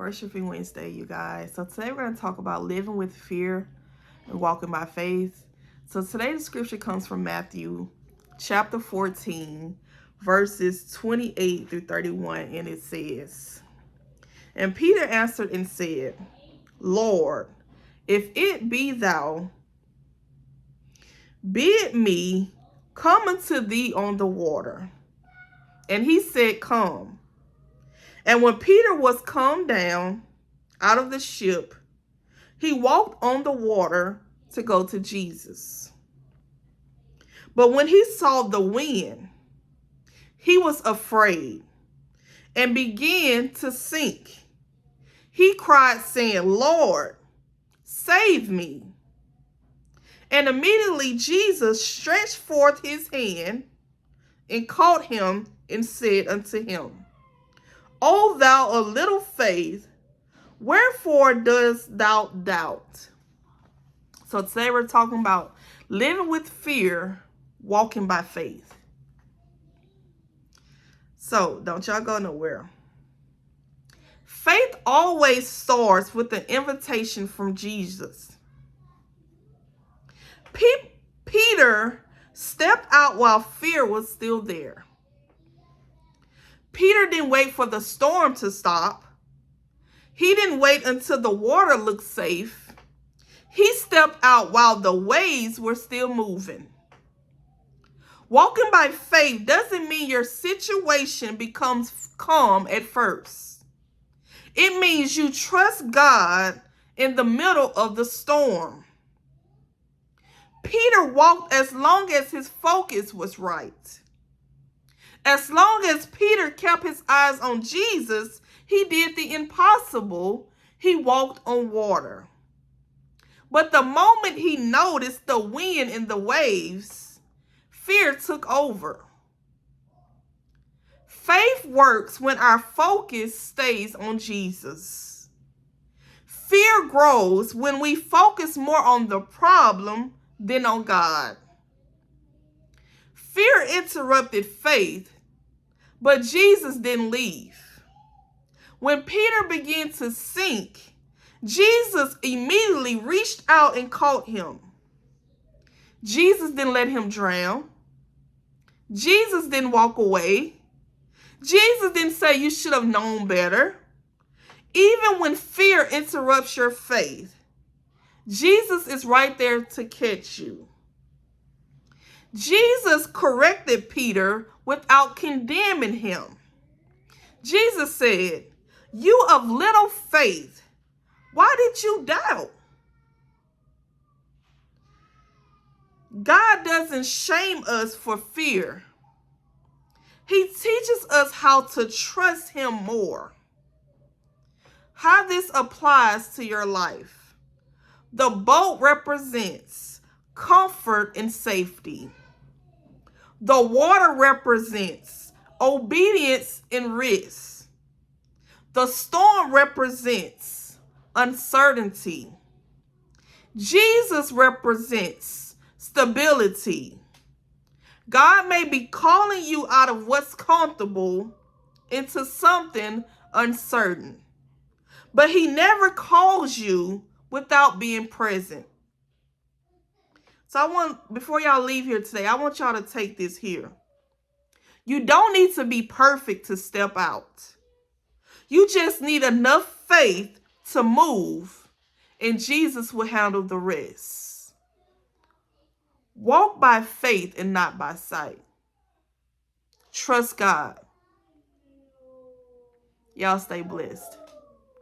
Worshiping Wednesday, you guys. So today we're going to talk about living with fear and walking by faith. So today the scripture comes from Matthew chapter 14, verses 28 through 31, and it says, "And Peter answered and said, Lord, if it be thou, bid me come unto thee on the water. And he said, Come. And when Peter was come down out of the ship, he walked on the water to go to Jesus. But when he saw the wind, he was afraid and began to sink. He cried, saying, Lord, save me. And immediately Jesus stretched forth his hand and caught him and said unto him, O thou of little faith, wherefore dost thou doubt?" So today we're talking about living with fear, walking by faith. So don't y'all go nowhere. Faith always starts with an invitation from Jesus. Peter stepped out while fear was still there. Peter didn't wait for the storm to stop. He didn't wait until the water looked safe. He stepped out while the waves were still moving. Walking by faith doesn't mean your situation becomes calm at first. It means you trust God in the middle of the storm. Peter walked as long as his focus was right. As long as Peter kept his eyes on Jesus, he did the impossible. He walked on water. But the moment he noticed the wind and the waves, fear took over. Faith works when our focus stays on Jesus. Fear grows when we focus more on the problem than on God. Fear interrupted faith, but Jesus didn't leave. When Peter began to sink, Jesus immediately reached out and caught him. Jesus didn't let him drown. Jesus didn't walk away. Jesus didn't say you should have known better. Even when fear interrupts your faith, Jesus is right there to catch you. Jesus corrected Peter without condemning him. Jesus said, You of little faith, why did you doubt? God doesn't shame us for fear. He teaches us how to trust him more. How this applies to your life. The boat represents comfort and safety. The water represents obedience and risk. The storm represents uncertainty. Jesus represents stability. God may be calling you out of what's comfortable into something uncertain, but he never calls you without being present. So before y'all leave here today, I want y'all to take this here. You don't need to be perfect to step out. You just need enough faith to move, and Jesus will handle the rest. Walk by faith and not by sight. Trust God. Y'all stay blessed.